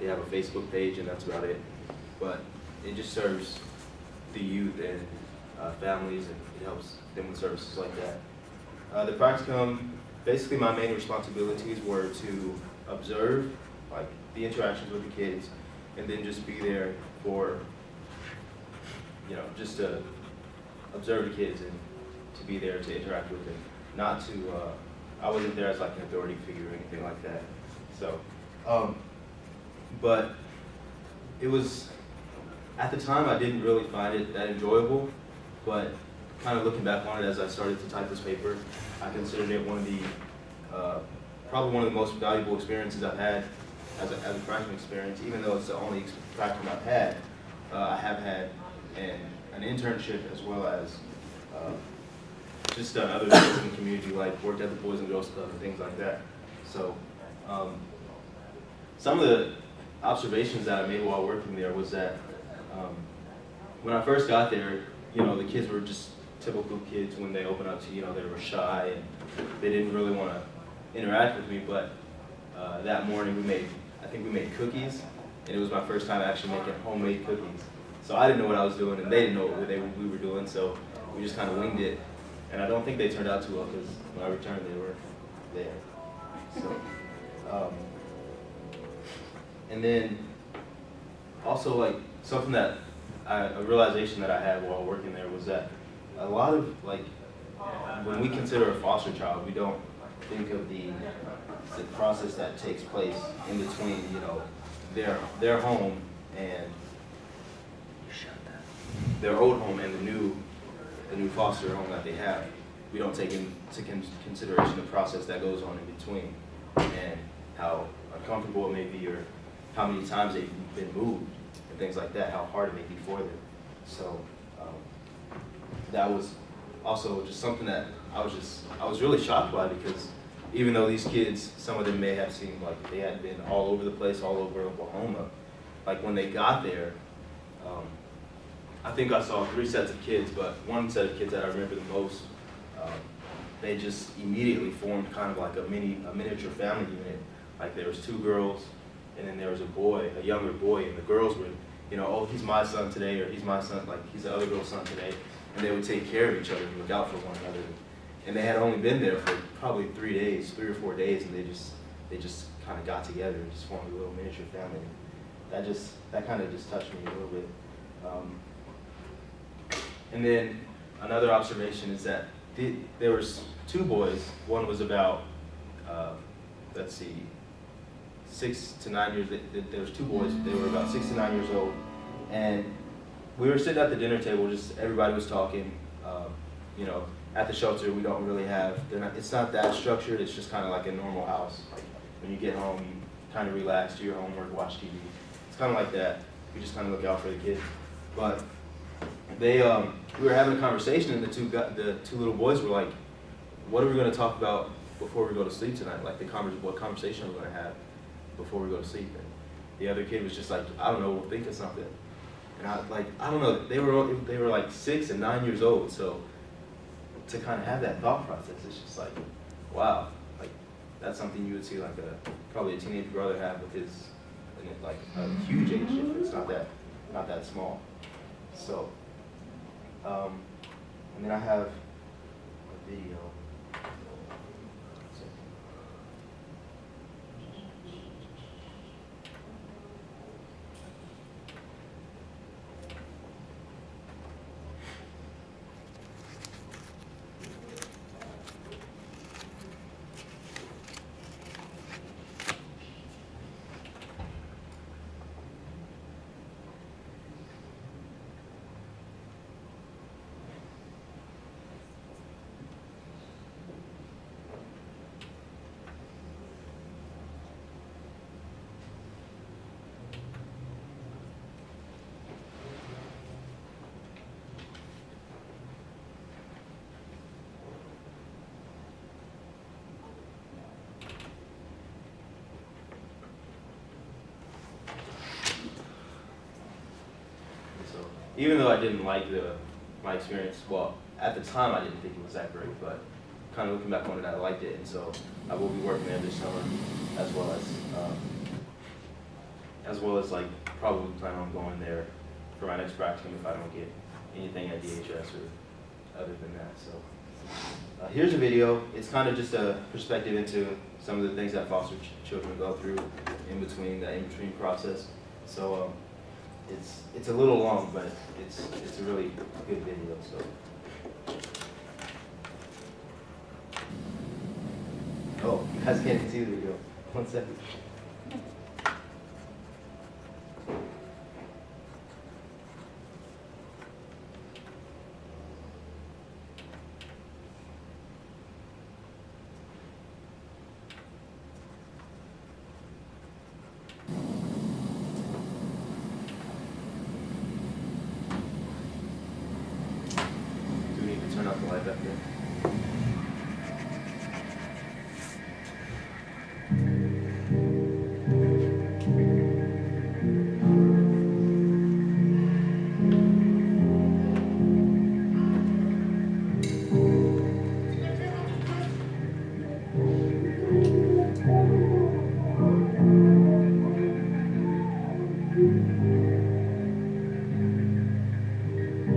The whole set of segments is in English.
they have a Facebook page, and that's about it. But it just serves the youth and families, and it helps them with services like that. The practicum, basically my main responsibilities were to observe like the interactions with the kids, and then just be there for, just to observe the kids and to be there to interact with them. Not to, I wasn't there as like an authority figure or anything like that. So, but it was, at the time I didn't really find it that enjoyable, but kind of looking back on it as I started to type this paper, I considered it one of the, probably one of the most valuable experiences I've had as a practicum experience, even though it's the only practicum I've had. I have had an internship as well as just done other things in the community, like worked at the Boys and Girls Club and things like that. So some of the observations that I made while working there was that when I first got there, the kids were just typical kids. When they opened up to, they were shy and they didn't really want to interact with me. But that morning I think we made cookies, and it was my first time actually making homemade cookies. So I didn't know what I was doing, and they didn't know what we were doing, so we just kind of winged it. And I don't think they turned out too well, because when I returned, they were there. So, and then also like something that a realization that I had while working there was that a lot of when we consider a foster child, we don't think of the process that takes place in between, their home and their old home and the new foster home that they have. We don't take into consideration the process that goes on in between, and how uncomfortable it may be, or how many times they've been moved and things like that, how hard it may be for them. So that was also just something that I was really shocked by, because even though these kids, some of them may have seemed like they had been all over the place, all over Oklahoma, like when they got there, I think I saw 3 sets of kids, but one set of kids that I remember the most, they just immediately formed kind of like a miniature family unit. Like there was 2 girls, and then there was a younger boy, and the girls would, oh, he's my son today, or he's my son, like he's the other girl's son today, and they would take care of each other and look out for one another. And they had only been there for probably 3 or 4 days, and they just kind of got together and just formed a little miniature family. That kind of just touched me a little bit. And then another observation is that there was 2 boys. One was about, 6 to 9 years. There was 2 boys. They were about 6 to 9 years old, and we were sitting at the dinner table. Just everybody was talking. At the shelter, we don't really have. It's not that structured. It's just kind of like a normal house. Like when you get home, you kind of relax, do your homework, watch TV. It's kind of like that. We just kind of look out for the kids. But we were having a conversation, and the two little boys were like, "What are we going to talk about before we go to sleep tonight? Like what conversation are we going to have before we go to sleep?" And the other kid was just like, "I don't know, we'll think of something." And I don't know. They were like 6 and 9 years old, so to kind of have that thought process, it's just like, wow, like that's something you would see like probably a teenage brother have with his, like a huge age difference. Not that small. So, and then I have a video. Even though I didn't like my experience, well, at the time I didn't think it was that great, but kind of looking back on it, I liked it, and so I will be working there this summer, as well as as well as like probably plan on going there for my next practicum if I don't get anything at DHS or other than that. So here's a video. It's kind of just a perspective into some of the things that foster children go through in between process. So it's a little long, but it's a really good video. So. Oh, you guys can't see the video. 1 second. Do we need to turn off the light back there?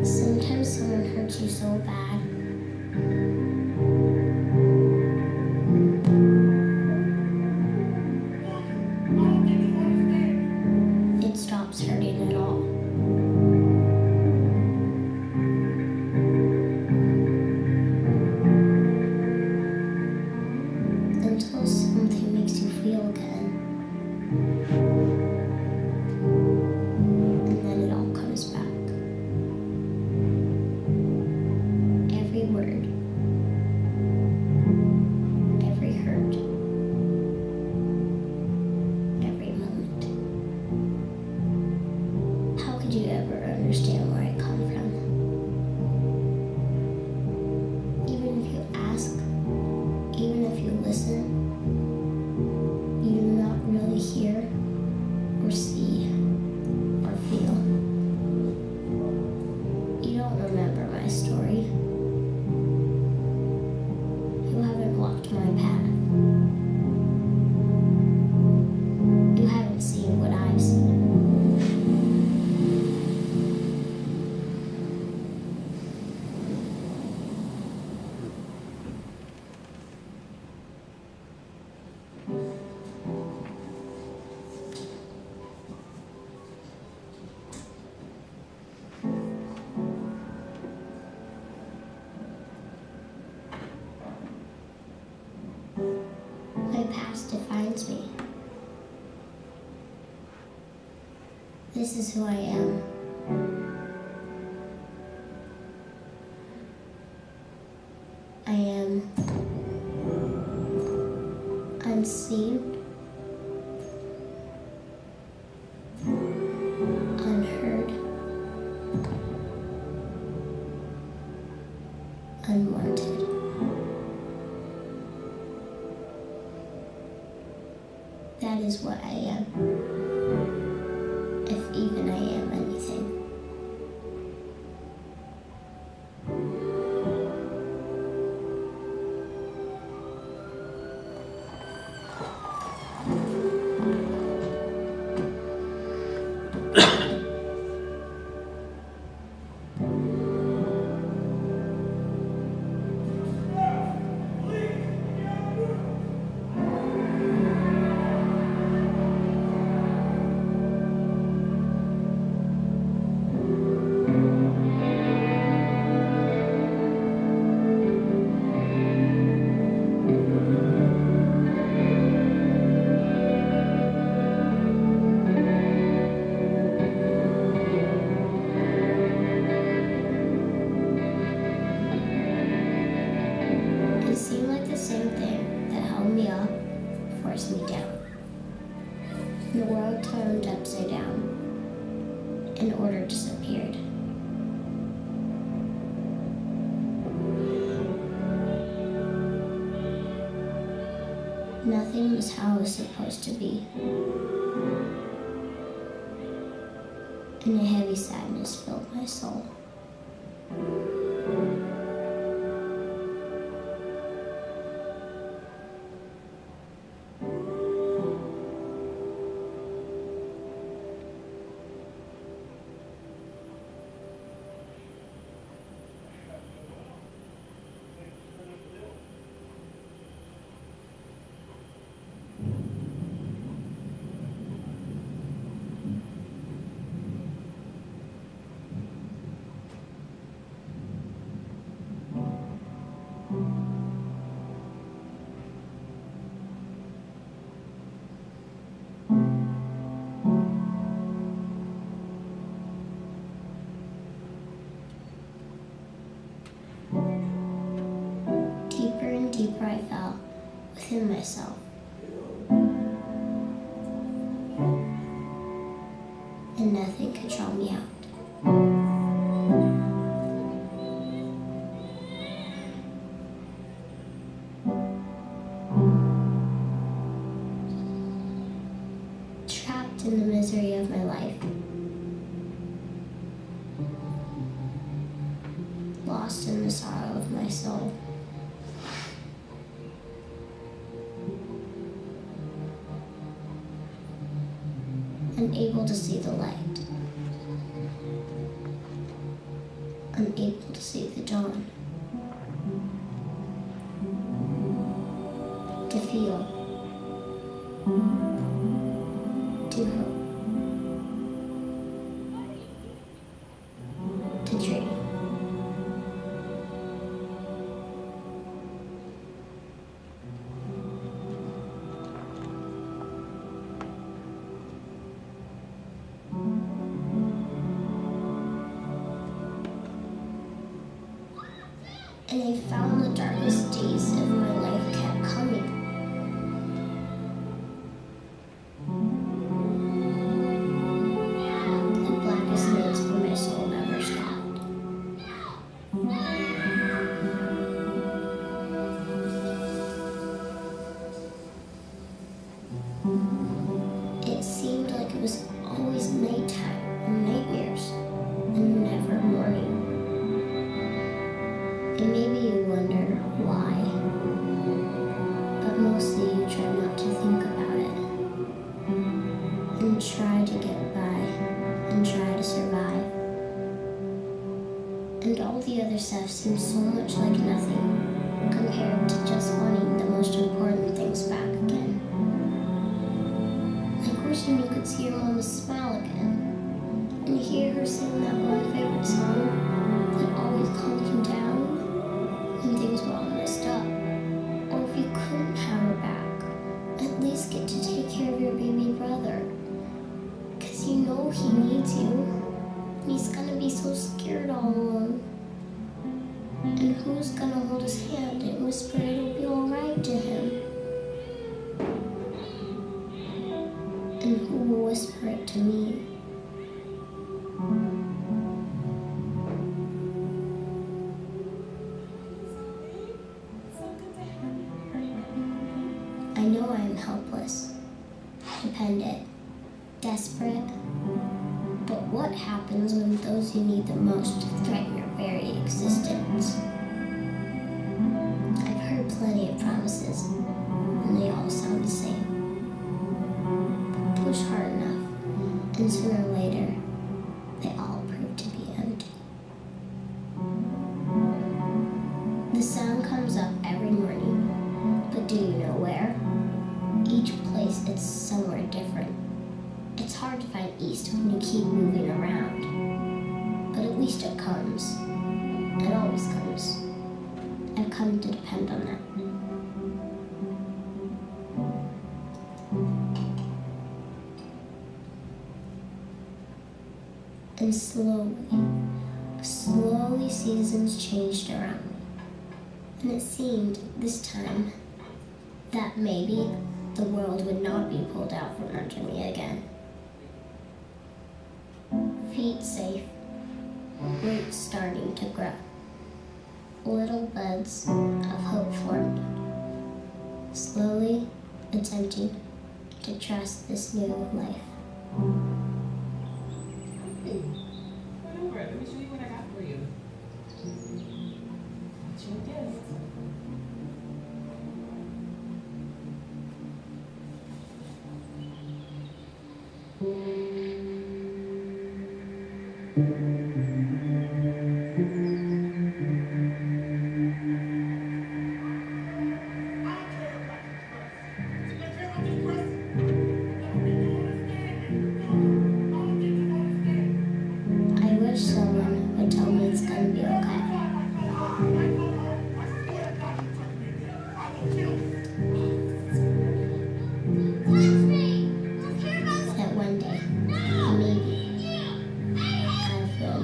Sometimes someone hurts you so bad. It stops hurting at all. Until something makes you feel good. And then it all comes back. Every word, every hurt, every moment. How could you ever understand where I come from? Even if you ask, even if you listen, you do not really hear or see or feel. You don't remember my story. You haven't walked my path. You haven't seen what I've seen. My past defines me. This is who I am. I am unseen, unheard, unwanted. That is what I am, if even I am anything. It seemed like the same thing that held me up forced me down. The world turned upside down, and order disappeared. Nothing was how it was supposed to be. And a heavy sadness filled my soul. within myself. And nothing could draw me out. Trapped in the misery of my life. Lost in the sorrow of my soul. Unable to see the light. Unable to see the dawn. To feel. To hope. To dream. And I found the darkest days of my life kept coming. The blackest nights for my soul never stopped. It seemed like it was always nighttime and nightmares and never morning. And maybe you wonder why, but mostly you try not to think about it, and try to get by, and try to survive. And all the other stuff seems so much like nothing, compared to just wanting the most important things back again. Like wishing you could see your mama smile again, and hear her sing that one favorite song that always calmed you down when things were all messed up. Or if you couldn't have her back, at least get to take care of your baby brother. 'Cause you know he needs you. And he's gonna be so scared all alone. And who's gonna hold his hand and whisper it'll be alright to him? And who will whisper it to me? I know I am helpless, dependent, desperate, but what happens when those you need the most threaten your very existence? I've heard plenty of promises, and they all sound the same. But push hard enough, and sooner or later, they all prove to be empty. The sun comes up every morning, but do you know where? Each place it's somewhere different. It's hard to find east when you keep moving around. But at least it comes. It always comes. I've come to depend on that. And slowly seasons changed around me. And it seemed this time that maybe the world would not be pulled out from under me again. Feet safe, roots starting to grow. Little buds of hope formed. Slowly attempting to trust this new life. Hey, come over. Let me show you what I got for you. What's your gift? I wish someone would tell me it's gonna be okay. That one day, maybe, I'll feel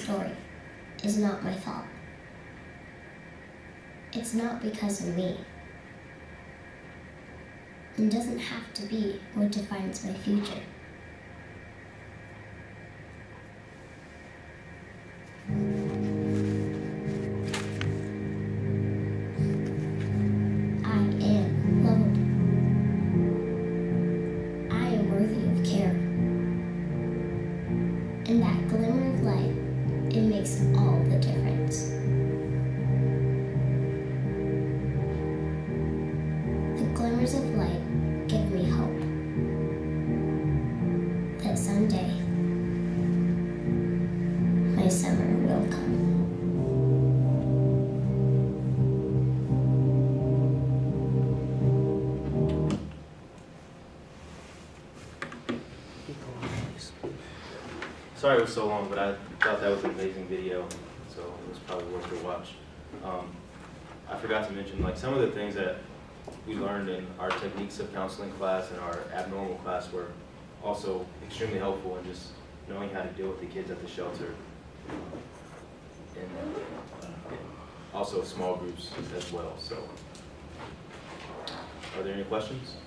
story is not my fault. It's not because of me. It doesn't have to be what defines my future. I am lovable. I am worthy of care. And that glimmer of light, it makes all the difference. The glimmers of light give me hope that someday my summer will come. Sorry it was so long, but I thought that was an amazing video, so it was probably worth your watch. I forgot to mention, like, some of the things that we learned in our techniques of counseling class and our abnormal class were also extremely helpful in just knowing how to deal with the kids at the shelter. And also small groups as well, so. Are there any questions?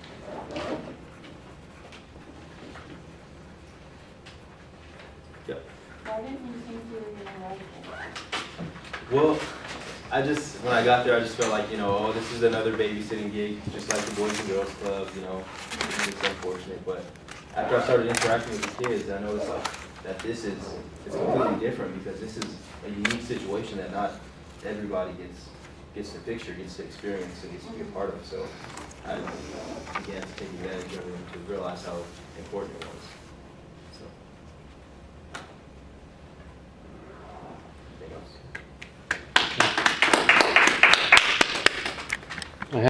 Yep. Why didn't you think you were gonna like it? Well, when I got there, I just felt like, oh, this is another babysitting gig, just like the Boys and Girls Club, it's unfortunate. But after I started interacting with the kids, I noticed that it's completely different because this is a unique situation that not everybody gets to picture, gets to experience, and gets to be a part of. So I began to take advantage of it to realize how important it was.